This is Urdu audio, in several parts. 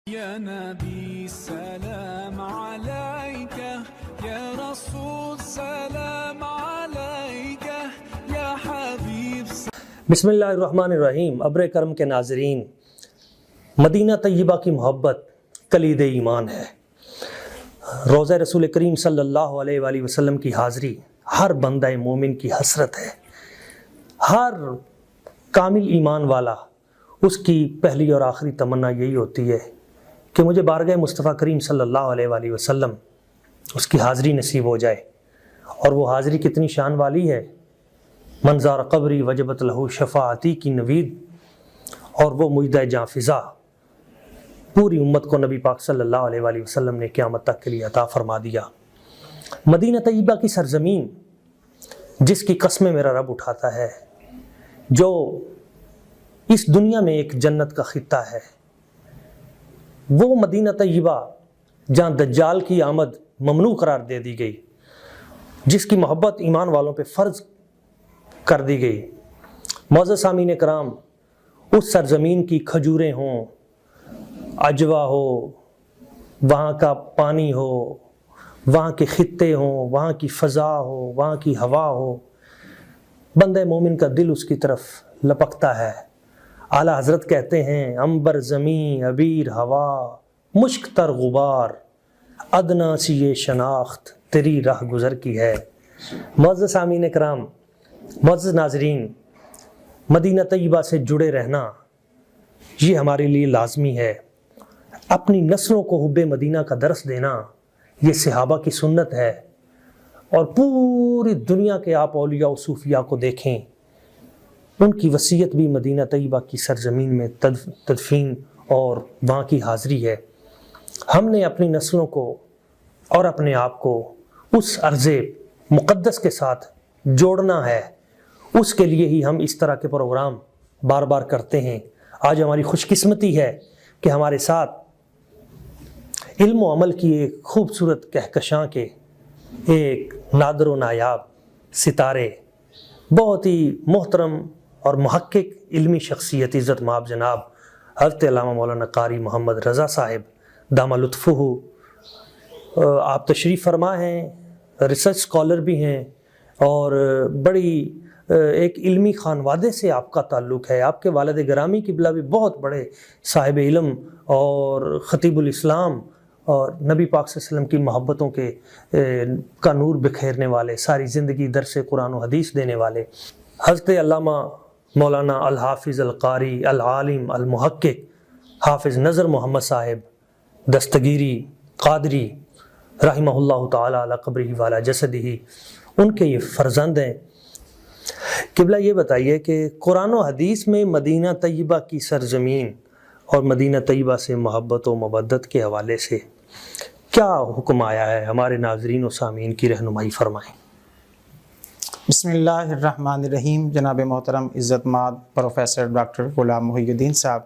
يا نبي سلام عليك يا رسول سلام عليك يا حبيب بسم اللہ الرحمن الرحیم۔ ابر کرم کے ناظرین، مدینہ طیبہ کی محبت کلید ایمان ہے۔ روضہ رسول کریم صلی اللہ علیہ وآلہ وسلم کی حاضری ہر بندہ مومن کی حسرت ہے۔ ہر کامل ایمان والا اس کی پہلی اور آخری تمنا یہی ہوتی ہے کہ مجھے بارگاہ مصطفیٰ کریم صلی اللہ علیہ وآلہ وسلم اس کی حاضری نصیب ہو جائے۔ اور وہ حاضری کتنی شان والی ہے، منظار قبری وجبت لہو شفاعتی کی نوید، اور وہ مجدہ جاں فضا پوری امت کو نبی پاک صلی اللہ علیہ وآلہ وسلم نے قیامت تک کے لیے عطا فرما دیا۔ مدینہ طیبہ کی سرزمین جس کی قسمیں میرا رب اٹھاتا ہے، جو اس دنیا میں ایک جنت کا خطہ ہے، وہ مدینہ طیبہ جہاں دجال کی آمد ممنوع قرار دے دی گئی، جس کی محبت ایمان والوں پہ فرض کر دی گئی۔ معزز سامعین کرام، اس سرزمین کی کھجوریں ہوں، اجوا ہو، وہاں کا پانی ہو، وہاں کے خطے ہوں، وہاں کی فضا ہو، وہاں کی ہوا ہو، بندہ مومن کا دل اس کی طرف لپکتا ہے۔ اعلیٰ حضرت کہتے ہیں، عنبر زمیں عبیر ہوا، مشک تر غبار، ادنا سی یہ شناخت تیری راہ گزر کی ہے۔ معزز سامعین کرام، معزز ناظرین، مدینہ طیبہ سے جڑے رہنا یہ ہمارے لیے لازمی ہے۔ اپنی نسلوں کو حب مدینہ کا درس دینا یہ صحابہ کی سنت ہے۔ اور پوری دنیا کے آپ اولیاء و صوفیاء کو دیکھیں، ان کی وصیت بھی مدینہ طیبہ کی سرزمین میں تدفین اور وہاں کی حاضری ہے۔ ہم نے اپنی نسلوں کو اور اپنے آپ کو اس ارض مقدس کے ساتھ جوڑنا ہے۔ اس کے لیے ہی ہم اس طرح کے پروگرام بار بار کرتے ہیں۔ آج ہماری خوش قسمتی ہے کہ ہمارے ساتھ علم و عمل کی ایک خوبصورت کہکشاں کے ایک نادر و نایاب ستارے، بہت ہی محترم اور محقق علمی شخصیت عزت مآب جناب حضرت علامہ مولانا قاری محمد رضا صاحب دامہ لطفہ، آپ تشریف فرما ہیں، ریسرچ اسکالر بھی ہیں، اور بڑی ایک علمی خانوادے سے آپ کا تعلق ہے۔ آپ کے والد گرامی قبلہ بھی بہت بڑے صاحب علم اور خطیب الاسلام اور نبی پاک صلی اللہ علیہ وسلم کی محبتوں کے کا نور بکھیرنے والے، ساری زندگی درس قرآن و حدیث دینے والے حضرت علامہ مولانا الحافظ القاری العالم المحقق حافظ نظر محمد صاحب دستگیری قادری رحمہ اللہ تعالی علی قبرہ وعلی جسدہ، ان کے یہ فرزند ہیں۔ قبلہ یہ بتائیے کہ قرآن و حدیث میں مدینہ طیبہ کی سرزمین اور مدینہ طیبہ سے محبت و مودت کے حوالے سے کیا حکم آیا ہے، ہمارے ناظرین و سامعین کی رہنمائی فرمائیں۔ بسم اللہ الرحمن الرحیم۔ جناب محترم عزت مآب پروفیسر ڈاکٹر غلام محی الدین صاحب،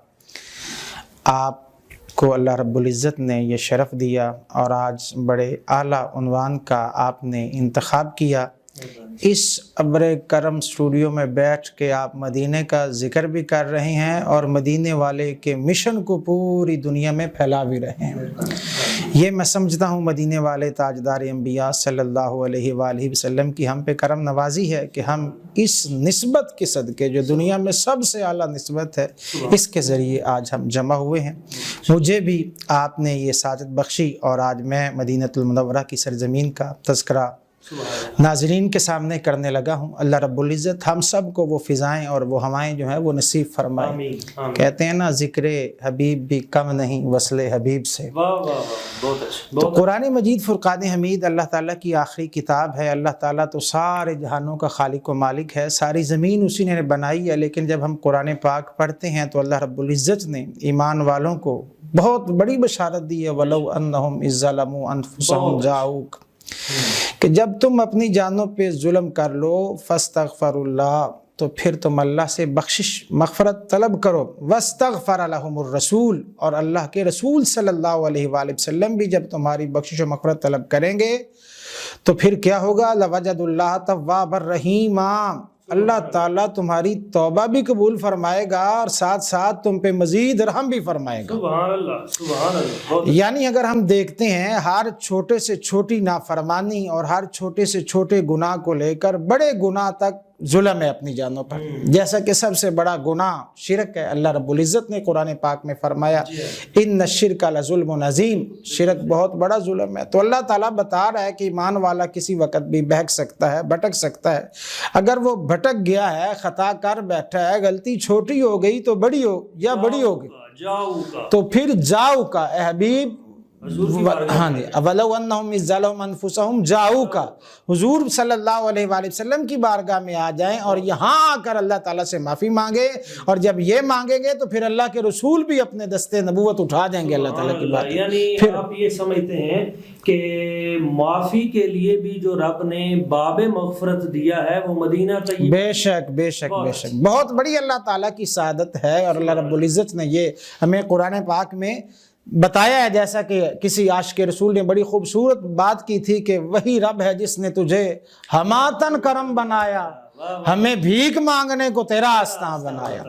آپ کو اللہ رب العزت نے یہ شرف دیا اور آج بڑے اعلیٰ عنوان کا آپ نے انتخاب کیا۔ اس ابر کرم اسٹوڈیو میں بیٹھ کے آپ مدینہ کا ذکر بھی کر رہے ہیں اور مدینے والے کے مشن کو پوری دنیا میں پھیلا بھی رہے ہیں۔ یہ میں سمجھتا ہوں مدینے والے تاجدار انبیاء صلی اللہ علیہ وآلہ وسلم کی ہم پہ کرم نوازی ہے کہ ہم اس نسبت کے صدقے، جو دنیا میں سب سے اعلیٰ نسبت ہے، اس کے ذریعے آج ہم جمع ہوئے ہیں۔ مجھے بھی آپ نے یہ سعادت بخشی اور آج میں مدینۃ المنورہ کی سرزمین کا تذکرہ ناظرین کے سامنے کرنے لگا ہوں۔ اللہ رب العزت ہم سب کو وہ فضائیں اور وہ ہوائیں جو ہیں وہ نصیب فرمائیں۔ آمین۔ کہتے ہیں نا، ذکر حبیب بھی کم نہیں وصل حبیب سے۔ تو قرآن مجید فرقان حمید اللہ تعالیٰ کی آخری کتاب ہے۔ اللہ تعالیٰ تو سارے جہانوں کا خالق و مالک ہے، ساری زمین اسی نے بنائی ہے، لیکن جب ہم قرآن پاک پڑھتے ہیں تو اللہ رب العزت نے ایمان والوں کو بہت بڑی بشارت دی ہے، وَلَوْ أَنَّهُمْ إِذ ظَلَمُوا أَنفُسَهُمْ جَاءُوكَ، کہ جب تم اپنی جانوں پہ ظلم کر لو فاستغفر اللہ، تو پھر تم اللہ سے بخشش مغفرت طلب کرو، واستغفر لهم الرسول، اور اللہ کے رسول صلی اللہ علیہ وآلہ وسلم بھی جب تمہاری بخشش و مغفرت طلب کریں گے تو پھر کیا ہوگا؟ لوجد اللہ توابا رحیما، اللہ تعالیٰ تمہاری توبہ بھی قبول فرمائے گا اور ساتھ ساتھ تم پہ مزید رحم بھی فرمائے گا۔ سبحان اللہ، سبحان اللہ۔ یعنی اگر ہم دیکھتے ہیں ہر چھوٹے سے چھوٹی نافرمانی اور ہر چھوٹے سے چھوٹے گناہ کو لے کر بڑے گناہ تک ظلم ہے اپنی جانوں پر، جیسا کہ سب سے بڑا گناہ شرک ہے۔ اللہ رب العزت نے قرآن پاک میں فرمایا ان الشرک لظلم عظیم، شرک بہت بڑا ظلم ہے۔ تو اللہ تعالیٰ بتا رہا ہے کہ ایمان والا کسی وقت بھی بہک سکتا ہے، بھٹک سکتا ہے۔ اگر وہ بھٹک گیا ہے، خطا کر بیٹھا ہے، غلطی چھوٹی ہو گئی تو بڑی ہو یا بڑی ہو گئی تو پھر جاؤ کا اے حبیب، ہاں جی، وَلَوْ أَنَّهُمْ إِذْ ظَلَمُوا أَنفُسَهُمْ جَاءُوكَ، حضور صلی اللہ علیہ وآلہ وسلم کی بارگاہ میں آ جائیں اور یہاں آ کر اللہ تعالیٰ سے معافی مانگے، اور جب یہ مانگیں گے تو پھر اللہ کے رسول بھی اپنے دستے نبوت اٹھا دیں گے اللہ تعالیٰ کی بات۔ یعنی آپ یہ سمجھتے ہیں کہ معافی کے لیے بھی جو رب نے باب مغفرت دیا ہے وہ مدینہ طیبہ، بے شک بے شک بے شک بہت بڑی اللہ تعالیٰ کی سعادت ہے، اور اللہ رب العزت نے یہ ہمیں قرآن پاک میں بتایا ہے، جیسا کہ کسی عاشق رسول نے بڑی خوبصورت بات کی تھی کہ وہی رب ہے جس نے تجھے ہماتن کرم بنایا، ہمیں بھیک مانگنے کو تیرا آستان بنایا۔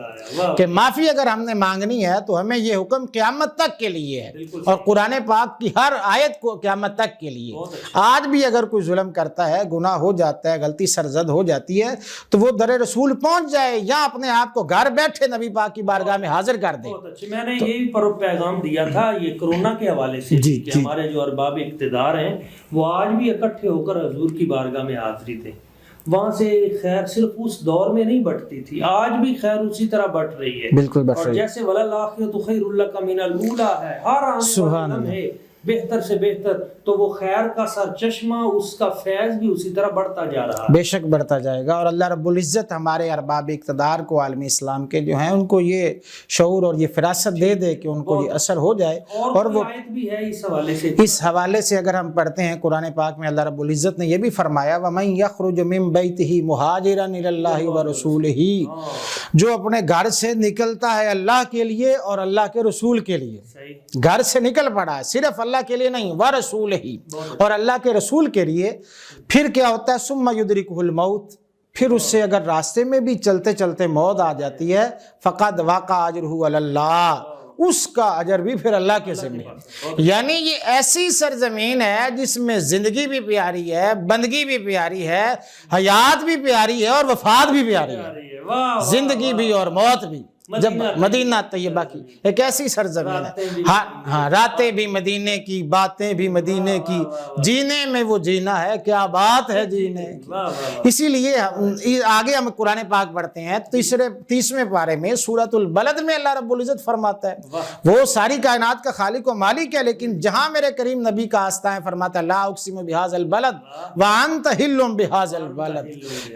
کہ معافی اگر ہم نے مانگنی ہے تو ہمیں یہ حکم قیامت تک کے لیے ہے، اور قرآن پاک کی ہر آیت کو قیامت تک کے لیے۔ آج بھی اگر کوئی ظلم کرتا ہے، گناہ ہو جاتا ہے، غلطی سرزد ہو جاتی ہے، تو وہ در رسول پہنچ جائے یا اپنے آپ کو گھر بیٹھے نبی پاک کی بارگاہ میں حاضر کر دے۔ میں نے یہی پیغام دیا تھا یہ کرونا کے حوالے سے کہ ہمارے جو ارباب اقتدار ہیں وہ آج بھی اکٹھے ہو کر حضور کی بارگاہ میں حاضری تھے۔ وہاں سے خیر صرف اس دور میں نہیں بٹتی تھی، آج بھی خیر اسی طرح بٹ رہی ہے، بالکل بٹ رہی ہے۔ اور جیسے وَلَلْآخِرَةُ خَيْرٌ لَكَ مِنَ الْأُولَىٰ ہے، ہر آنے والے لمحے بہتر سے بہتر، تو وہ خیر کا سرچشمہ، اس کا فیض بھی اسی طرح بڑھتا جا رہا ہے، بے شک بڑھتا جائے گا۔ اور اللہ رب العزت ہمارے ارباب اقتدار کو، عالم اسلام کے جو ہیں، ان کو یہ شعور اور یہ فراست دے دے کہ ان کو یہ اثر ہو جائے۔ اور وہ آیت بھی ہے اس حوالے سے، اس حوالے سے اگر ہم پڑھتے ہیں قرآن پاک میں اللہ رب العزت نے یہ بھی فرمایا وَمَن يَخْرُجُ مِن بَيْتِهِ مُهَاجِرًا إِلَى اللَّهِ وَرَسُولِهِ، جو اپنے گھر سے نکلتا ہے اللہ کے لیے اور اللہ کے رسول کے لیے، گھر سے نکل پڑا ہے، صرف اللہ کے لیے نہیں، وَرَسُولِهِ، اور اللہ کے رسول کے لیے، پھر کیا ہوتا ہے ثُمَّ يُدْرِكُهُ الْمَوْتُ، پھر اس سے اگر راستے میں بھی چلتے چلتے موت آ جاتی ہے فَقَدْ وَقَعَ أَجْرُهُ عَلَى اللَّهِ، اس کا اجر بھی پھر اللہ کے ذمہ ہے۔ یعنی یہ ایسی سرزمین ہے جس میں زندگی بھی پیاری ہے، بندگی بھی پیاری ہے، حیات بھی پیاری ہے، اور وفات بھی پیاری ہے، زندگی بھی اور موت بھی۔ جب مدینہ طیبہ کی ایک ایسی سرزمین ہے، ہاں راتیں بھی مدینے کی، باتیں بھی مدینے کی، جینے میں وہ جینا ہے، کیا بات ہے جینے کی۔ اسی لیے آگے ہم قرآن پاک پڑھتے ہیں 30ویں پارے میں سورۃ البلد میں اللہ رب العزت فرماتا ہے، وہ ساری کائنات کا خالق و مالک ہے، لیکن جہاں میرے کریم نبی کا آستہ ہے فرماتا ہے لا اقسم بہذا البلد وانت حل بہذا البلد،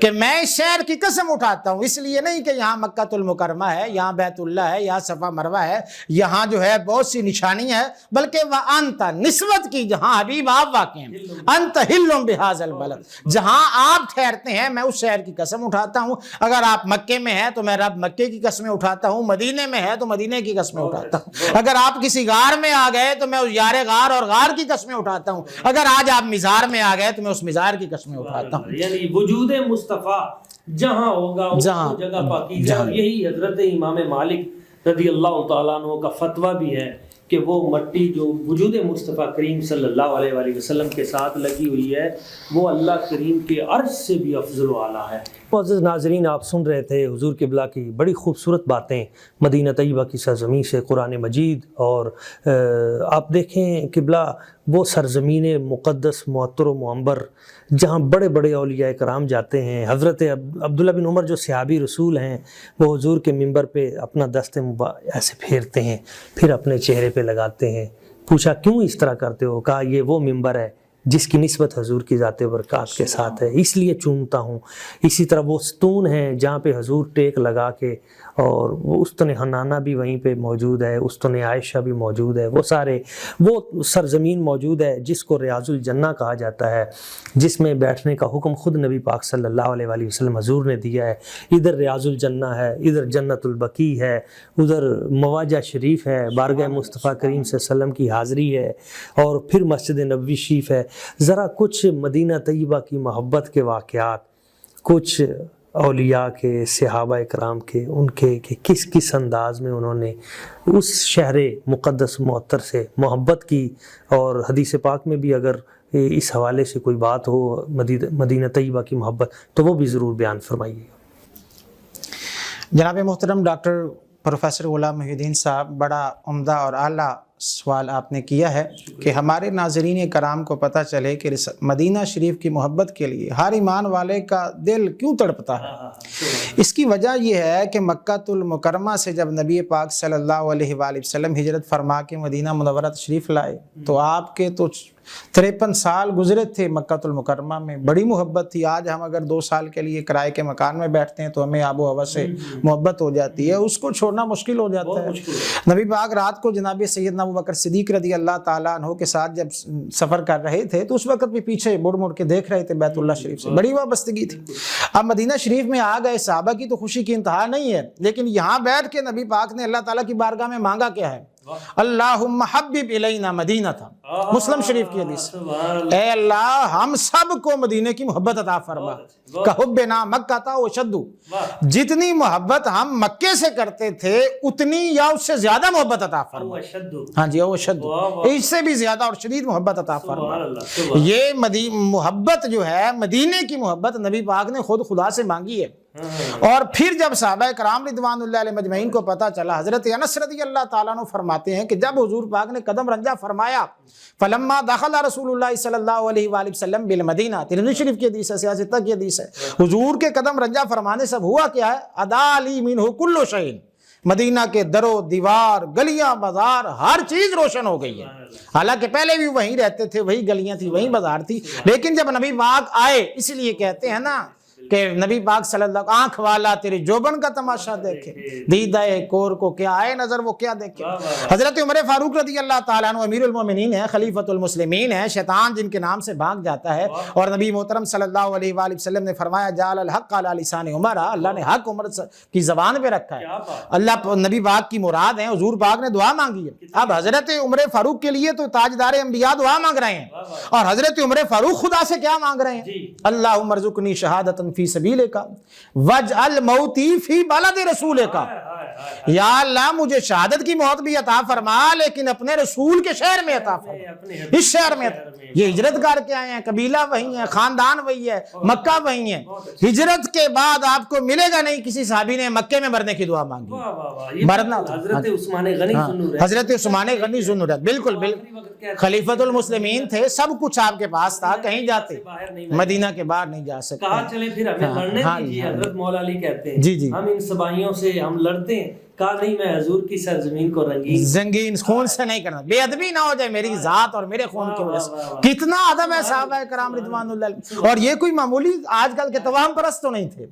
کہ میں اس شہر کی قسم اٹھاتا ہوں، اس لیے نہیں کہ یہاں مکہ المکرمہ ہے، یہاں بیت اللہ ہے، یہاں صفا مروہ ہے، یہاں جو ہے بہت سی نشانی ہے، بلکہ وانت نسبت کی جہاں حبیب آپ واقع ہیں، انت حل بہذا البلد، جہاں آپ ٹھہرتے ہیں میں اس شہر کی قسم اٹھاتا ہوں۔ اگر آپ مکے میں ہیں تو میں رب مکے کی قسمیں اٹھاتا ہوں، مدینے میں ہے تو مدینے کی قسمیں اٹھاتا ہوں، اگر آپ کسی غار میں آ گئے تو میں اس یار غار اور غار کی قسمیں اٹھاتا ہوں، اگر آج آپ مزار میں آ گئے تو میں اس مزار کی قسمیں اٹھاتا ہوں۔ یعنی وجود مصطفیٰ جہاں ہوگا وہ جگہ پاکیزہ، یہی حضرت امام مالک رضی اللہ تعالیٰ عنہ کا فتویٰ بھی ہے کہ وہ مٹی جو وجود مصطفیٰ کریم صلی اللہ علیہ وآلہ وسلم کے ساتھ لگی ہوئی ہے وہ اللہ کریم کے عرش سے بھی افضل و اعلیٰ ہے۔ معزز ناظرین، آپ سن رہے تھے حضور قبلہ کی بڑی خوبصورت باتیں مدینہ طیبہ کی سرزمین سے قرآن مجید، اور آپ دیکھیں قبلہ وہ سرزمین مقدس معطر و معمبر جہاں بڑے بڑے اولیاء کرام جاتے ہیں۔ حضرت عبداللہ بن عمر جو صحابی رسول ہیں وہ حضور کے منبر پہ اپنا دست ایسے پھیرتے ہیں، پھر اپنے چہرے پہ لگاتے ہیں۔ پوچھا کیوں اس طرح کرتے ہو؟ کہا یہ وہ منبر ہے جس کی نسبت حضور کی ذات برکات کے ساتھ ہے، اس لیے چومتا ہوں۔ اسی طرح وہ ستون ہیں جہاں پہ حضور ٹیک لگا کے، اور وہ استن حنانہ بھی وہیں پہ موجود ہے، استن عائشہ بھی موجود ہے، وہ سارے وہ سرزمین موجود ہے جس کو ریاض الجنہ کہا جاتا ہے، جس میں بیٹھنے کا حکم خود نبی پاک صلی اللہ علیہ وآلہ وسلم حضور نے دیا ہے۔ ادھر ریاض الجنہ ہے، ادھر جنت البقیع ہے، ادھر مواجہ شریف ہے، بارگاہ مصطفیٰ کریم صلی اللہ علیہ وسلم کی حاضری ہے، اور پھر مسجد نبوی شریف ہے۔ ذرا کچھ مدینہ طیبہ کی محبت کے واقعات، کچھ اولیاء کے، صحابہ کرام کے، ان کے کہ کس کس انداز میں انہوں نے اس شہر مقدس معطر سے محبت کی، اور حدیث پاک میں بھی اگر اس حوالے سے کوئی بات ہو مدینہ طیبہ کی محبت تو وہ بھی ضرور بیان فرمائیے. جناب محترم ڈاکٹر پروفیسر غلام محی الدین صاحب، بڑا عمدہ اور اعلیٰ سوال آپ نے کیا ہے کہ ہمارے ناظرین کرام کو پتہ چلے کہ مدینہ شریف کی محبت کے لیے ہر ایمان والے کا دل کیوں تڑپتا ہے. اس کی وجہ یہ ہے کہ مکہ المکرمہ سے جب نبی پاک صلی اللہ علیہ وآلہ وسلم ہجرت فرما کے مدینہ منورہ تشریف لائے تو آپ کے تو 53 سال گزرے تھے مکہ المکرمہ میں، بڑی محبت تھی. آج ہم اگر 2 سال کے لیے کرائے کے مکان میں بیٹھتے ہیں تو ہمیں آب و ہوا سے محبت ہو جاتی ہے، اس کو چھوڑنا مشکل ہو جاتا ہے. نبی پاک رات کو جناب سیدنا ابوبکر صدیق رضی اللہ تعالیٰ عنہ کے ساتھ جب سفر کر رہے تھے تو اس وقت بھی پیچھے مڑ مڑ کے دیکھ رہے تھے بیت اللہ شریف سے، بڑی وابستگی تھی. اب مدینہ شریف میں آ گئے، صحابہ کی تو خوشی کی انتہا نہیں ہے، لیکن یہاں بیٹھ کے نبی پاک نے اللہ تعالیٰ کی بارگاہ میں مانگا کیا ہے؟ اللہم حبب الینا مدینہ تھا، مسلم شریف کی حدیث، اے اللہ ہم سب کو مدینے کی محبت عطا فرما، کحبنا مکہ تھا وشدو، جتنی محبت ہم مکے سے کرتے تھے اتنی یا اس سے زیادہ محبت عطا فرما. ہاں جی، وشدو، اس سے بھی زیادہ اور شدید محبت عطا فرما. یہ محبت جو ہے مدینے کی محبت نبی پاک نے خود خدا سے مانگی ہے. اور پھر جب صحابہ کرام رضوان اللہ علیہ مجمعین کو پتا چلا، حضرت انس رضی اللہ تعالیٰ عنہ فرماتے ہیں کہ جب حضور پاک نے قدم رنجہ فرمایا، فلما دخل رسول اللہ صلی اللہ علیہ وآلہ وسلم بالمدینہ، ترمذی شریف کی حدیث ہے، سیاستہ کی حدیث ہے، حضور کے قدم رنجہ فرمانے سے ہوا کیا ہے؟ ادا لی منہ کل شیء، مدینہ کے در و دیوار، گلیاں، بازار، ہر چیز روشن ہو گئی ہے. حالانکہ پہلے بھی وہیں رہتے تھے، وہی گلیاں تھی، وہی بازار تھی، لیکن جب نبی پاک آئے، اس لیے کہتے ہیں نا کہ نبی پاک صلی اللہ علیہ وسلم، آنکھ والا تیرے جوبن کا تماشا دیکھے، دیدہ کور کو کیا آئے نظر وہ کیا دیکھے. حضرت عمر فاروق رضی اللہ تعالیٰ عنہ امیر المومنین ہیں، خلیفۃ المسلمین ہیں، شیطان جن کے نام سے بھاگ جاتا ہے، اور نبی محترم صلی اللہ علیہ وآلہ وسلم نے فرمایا جعل الحق علی لسان عمر، اللہ نے حق عمر کی زبان پہ رکھا ہے. اللہ نبی پاک کی مراد ہیں، حضور پاک نے دعا مانگی ہے. اب حضرت عمر فاروق کے لیے تو تاجدار انبیاء دعا مانگ رہے ہیں، اور حضرت عمر فاروق خدا سے کیا مانگ رہے ہیں؟ اللہم ارزقنی شہادۃ فی سبیلک وجعل موتی فی بلد رسولک، یا اللہ مجھے شہادت کی موت بھی عطا فرما لیکن اپنے رسول کے شہر میں عطا فرما، اس شہر میں. یہ ہجرت کر کے آئے ہیں، قبیلہ وہی ہے، خاندان وہی ہے، مکہ وہی ہے. ہجرت کے بعد آپ کو ملے گا نہیں کسی صحابی نے مکے میں مرنے کی دعا مانگی، مرنا. حضرت عثمان غنی حضرت عثمان غنی ذوالنورین، بالکل بالکل خلیفۃ المسلمین تھے، سب کچھ آپ کے پاس تھا، کہیں جاتے مدینہ کے باہر نہیں جا سکتے. کہا چلے پھر ہمیں مرنے دیجیے. حضرت مولا علی کہتے ہیں جی ہم ان سبائیوں سے ہم لڑتے ہیں، کہا نہیں میں حضور کی سرزمین کو رنگین خون سے نہیں کرنا، بے ادبی نہ ہو جائے میری ذات اور میرے خون کی وجہ سے. کتنا ادب ہے صحابہ کرام رضوان اللہ علیہ. اور یہ کوئی معمولی آج کل کے توہم پرست تو نہیں تھے،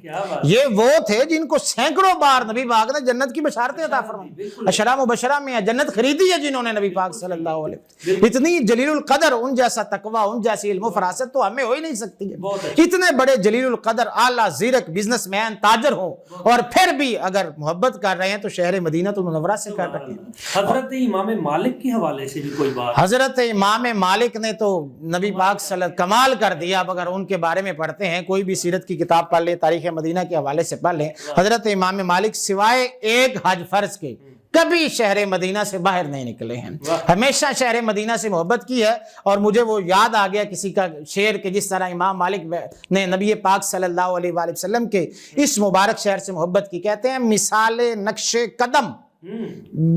یہ وہ تھے جن کو سینکڑوں بار نبی پاک نے جنت کی بشارتیں عطا فرمائی. اشرا مبشرہ میں جنت خریدی ہے جنہوں نے نبی پاک صلی اللہ علیہ وسلم. اتنی جلیل القدر، ان جیسا تقوی، ان جیسی علم و فراست تو ہمیں ہو ہی نہیں سکتی ہے. اتنے بڑے جلیل القدر اعلیٰ زیرک بزنس مین تاجر ہوں اور پھر بھی اگر محبت کر رہے ہیں تو شہر مدینہ المنورہ سے کر رہے ہیں. حضرت امام مالک کے حوالے سے بھی کوئی بات؟ حضرت امام مالک نے تو نبی پاک صلی اللہ علیہ وسلم کمال کر دیا. اب اگر ان کے بارے میں پڑھتے ہیں، کوئی بھی سیرت کی کتاب پڑھ لیں، تاریخ مدینہ کے حوالے سے پڑھ لیں، حضرت امام مالک سوائے ایک حج فرض کے کبھی شہر مدینہ سے باہر نہیں نکلے ہیں، ہمیشہ شہر مدینہ سے محبت کی ہے. اور مجھے وہ یاد آ گیا کسی کا شعر کہ جس طرح امام مالک نے نبی پاک صلی اللہ علیہ وآلہ وسلم کے اس مبارک شہر سے محبت کی. کہتے ہیں مثال نقش قدم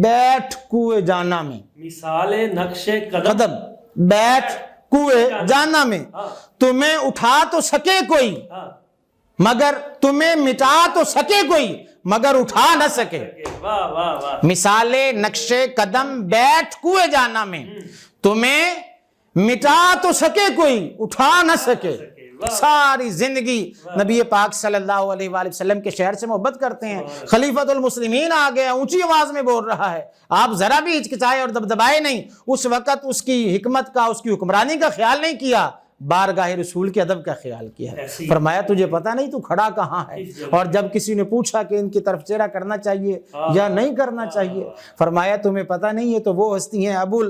بیٹھ کوئے جانا میں، مثال نقش قدم بیٹھ کوئے جانا میں، تمہیں اٹھا تو سکے کوئی مگر تمہیں مٹا تو سکے کوئی مگر اٹھا نہ سکے. مثال نقش قدم بیٹھ کوئے جانا میں، تمہیں مٹا تو سکے کوئی اٹھا نہ سکے. ساری زندگی نبی پاک صلی اللہ علیہ وآلہ وسلم کے شہر سے محبت کرتے ہیں. خلیفۃ المسلمین آ گیا، اونچی آواز میں بول رہا ہے، آپ ذرا بھی ہچکچائے اور دبدبائے نہیں. اس وقت اس کی حکمت کا، اس کی حکمرانی کا خیال نہیں کیا، بارگاہ رسول کے ادب کا خیال کیا ہے. فرمایا تجھے پتہ نہیں تو کھڑا کہاں ہے؟ اور جب کسی نے پوچھا کہ ان کی طرف چہرہ کرنا چاہیے یا نہیں کرنا چاہیے، فرمایا تمہیں پتہ نہیں ہے تو وہ ہستی ہیں ابو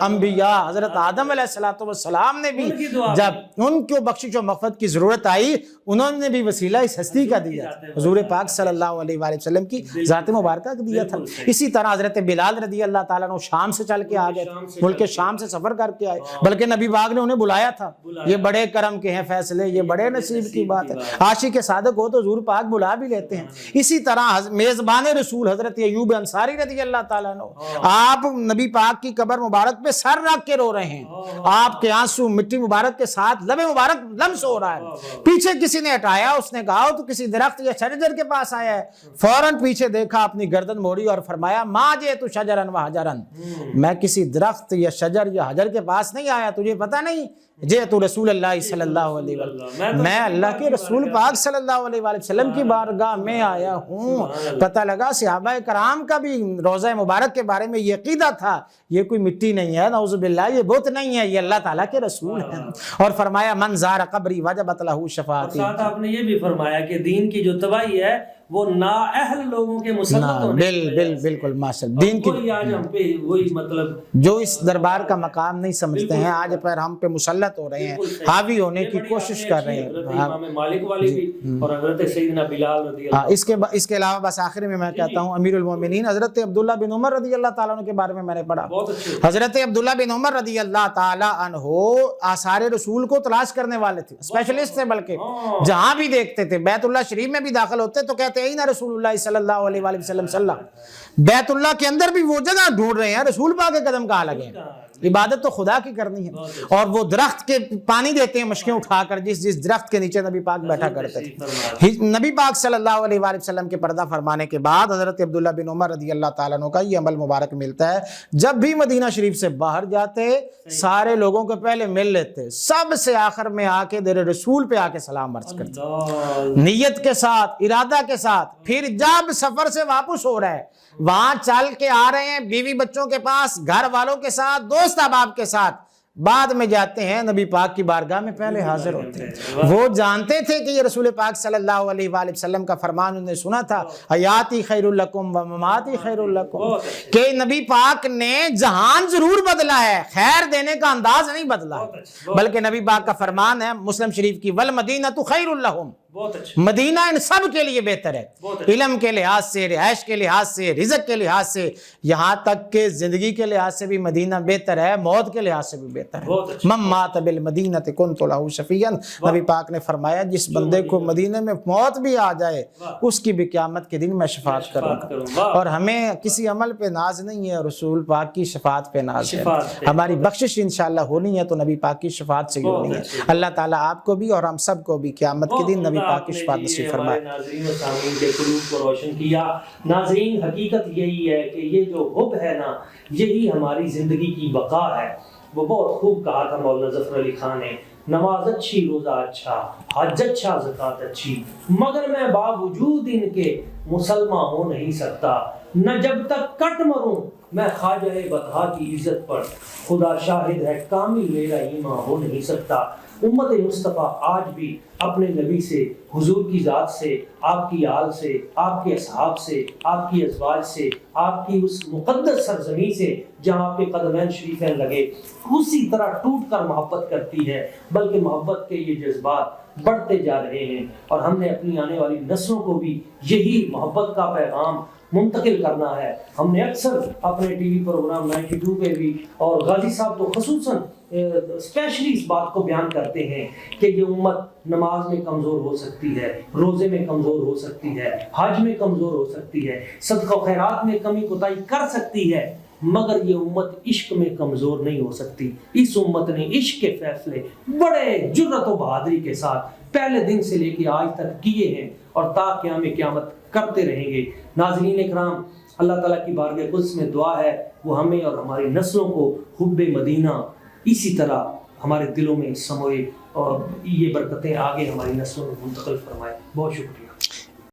انبیاء حضرت آدم علیہ السلام نے بھی جب ان کو بخشش و مغفرت کی ضرورت آئی انہوں نے بھی وسیلہ اس ہستی کا دیا، حضور پاک صلی اللہ علیہ وآلہ وسلم کی ذات مبارکہ کا دیا تھا۔ اسی طرح حضرت بلال رضی اللہ تعالیٰ عنہ شام سے چل کے آ گئے، ملک شام سے سفر کر کے آئے، بلکہ نبی پاک نے انہیں بلایا تھا۔ یہ بڑے کرم کے ہیں فیصلے، یہ بڑے نصیب کی بات ہے، عاشق صادق ہو تو حضور پاک بلا بھی لیتے ہیں۔ اسی طرح میزبان رسول حضرت ایوب انصاری رضی اللہ تعالیٰ عنہ، آپ نبی پاک کی قبر مبارک پہ سر رکھ کے رو رہے ہیں، آپ کے آنسو مٹی مبارک کے ساتھ لب مبارک لمس ہو رہا ہے، پیچھے کسی نے ہٹایا، اس نے کہا تو کسی درخت یا شجر کے پاس آیا ہے، فوراً پیچھے دیکھا، اپنی گردن موڑی اور فرمایا ما جئت شجرا و حجرا، میں کسی درخت یا شجر یا حجر کے پاس نہیں آیا، تجھے پتہ نہیں جئت رسول اللہ صلی اللہ علیہ وسلم، میں اللہ کے رسول پاک صلی اللہ علیہ وآلہ وسلم کی بارگاہ میں آیا ہوں۔ پتہ لگا صحابہ کرام کا بھی روضہ مبارک کے بارے میں یہ عقیدہ تھا، یہ کوئی مٹی نہیں ہے، نعوذ باللہ یہ بت نہیں ہے، یہ اللہ تعالیٰ کے رسول ہیں۔ اور فرمایا من زار قبری وجبت لہ شفاعتی، ساتھ آپ نے یہ بھی فرمایا کہ دین کی جو تباہی ہے وہ نااہل لوگوں کے مسلط ہونے بالکل ماشاءاللہ، دین کی آج ہم پہ وہی مطلب جو اس دربار کا مقام نہیں سمجھتے ہیں آج پر ہم پہ مسلط ہو رہے ہیں، حاوی ہونے کی کوشش کر رہے ہیں۔ امام مالک والی بھی اور حضرت سیدنا بلال رضی اللہ، اس کے علاوہ بس آخر میں کہتا ہوں امیر المومنین حضرت عبداللہ بن عمر رضی اللہ تعالیٰ عنہ کے بارے میں میں نے پڑھا۔ حضرت عبداللہ بن عمر رضی اللہ تعالیٰ عنہ آثار رسول کو تلاش کرنے والے تھے، اسپیشلسٹ تھے، بلکہ جہاں بھی دیکھتے تھے، بیت اللہ شریف میں بھی داخل ہوتے تو کہتے ہیں رسول اللہ صلی اللہ علیہ وآلہ وسلم، بیت اللہ کے اندر بھی وہ جگہ ڈھونڈ رہے ہیں، رسول پاک کے قدم کہاں لگے ہیں، عبادت تو خدا کی کرنی ہے۔ اور وہ درخت کے پانی دیتے ہیں مشکیں اٹھا کر، جس درخت کے نیچے نبی پاک بیٹھا کرتے تھے۔ نبی پاک صلی اللہ علیہ وآلہ وسلم کے پردہ فرمانے کے بعد حضرت عبداللہ بن عمر رضی اللہ تعالیٰ عنہ کا یہ عمل مبارک ملتا ہے، جب بھی مدینہ شریف سے باہر جاتے سارے لوگوں کو پہلے مل لیتے، سب سے آخر میں آ کے در رسول پہ آ کے سلام عرض کرتے، نیت کے ساتھ، ارادہ کے ساتھ۔ پھر جب سفر سے واپس ہو رہا ہے، وہاں چل کے آ رہے ہیں بیوی بچوں کے پاس، گھر والوں کے ساتھ، دوست احباب کے ساتھ، بعد میں جاتے ہیں نبی پاک کی بارگاہ میں پہلے حاضر ہوتے ہیں۔ وہ جانتے تھے کہ یہ رسول پاک صلی اللہ علیہ وآلہ وسلم کا فرمان انہوں نے سنا تھا، حیاتی خیر لکم و مماتی خیر لکم، کہ نبی پاک نے جہان ضرور بدلا ہے، خیر دینے کا انداز نہیں بدلا، بلکہ نبی پاک کا فرمان ہے مسلم شریف کی والمدینۃ خیر لہم، مدینہ ان سب کے لیے بہتر ہے، علم کے لحاظ سے، رہائش کے لحاظ سے، رزق کے لحاظ سے، یہاں تک کہ زندگی کے لحاظ سے بھی مدینہ بہتر ہے، موت کے لحاظ سے بھی بہتر ہے۔ من مات بالمدینۃ کنت لہ شفیعا، نبی پاک نے فرمایا جس بندے کو مدینے میں موت بھی آ جائے اس کی بھی قیامت کے دن میں شفاعت کروں گا۔ اور ہمیں کسی عمل پہ ناز نہیں ہے، رسول پاک کی شفاعت پہ ناز ہے، ہماری بخشش انشاءاللہ ہونی ہے تو نبی پاک کی شفاعت سے ہی ہونی ہے۔ اللہ تعالیٰ آپ کو بھی اور ہم سب کو بھی قیامت کے دن نبی پاک کی شفاعت نصیب فرمائے۔ ناظرین و سامعین کے قلوب کو روشن کیا۔ ناظرین حقیقت یہی ہے کہ یہ جو حب ہے نا، یہی ہماری زندگی کی بقا ہے۔ وہ بہت خوب کہا تھا مولانا ظفر علی خان نے، نماز اچھی، روزہ اچھا، حج اچھا، زکوٰۃ اچھی، مگر میں باوجود ان کے مسلمان ہو نہیں سکتا، نہ جب تک کٹ مروں میں خواجہ بطحا کی عزت پر، خدا شاہد ہے کامل میرا ایمان ہو نہیں سکتا۔ امت مصطفیٰ آج بھی اپنے نبی سے، حضور کی ذات سے، آپ کی آل سے، آپ کے اصحاب سے، آپ کی ازواج سے، آپ کی اس مقدس سرزمین سے جہاں آپ کے قدمین شریفین لگے، اسی طرح ٹوٹ کر محبت کرتی ہے، بلکہ محبت کے یہ جذبات بڑھتے جا رہے ہیں، اور ہم نے اپنی آنے والی نسلوں کو بھی یہی محبت کا پیغام منتقل کرنا ہے۔ ہم نے اکثر اپنے ٹی وی پروگرام 92 پہ بھی، اور غازی صاحب تو خصوصاً اسپیشلی اس بات کو بیان کرتے ہیں کہ یہ امت نماز میں کمزور ہو سکتی ہے، روزے میں کمزور ہو سکتی ہے، حج میں کمزور ہو سکتی ہے، صدقہ و خیرات میں کمی کوتاہی کر سکتی ہے، مگر یہ امت عشق میں کمزور نہیں ہو سکتی۔ اس امت نے عشق کے فیصلے بڑے جرأت و بہادری کے ساتھ پہلے دن سے لے کے آج تک کیے ہیں، اور تا قیام قیامت کرتے رہیں گے۔ ناظرین اکرام، اللہ تعالیٰ کی بارگاہ قدس میں دعا ہے وہ ہمیں اور ہماری نسلوں کو حب مدینہ اسی طرح ہمارے دلوں میں سموئے، اور یہ برکتیں آگے ہماری نسلوں میں منتقل فرمائے۔ بہت شکریہ۔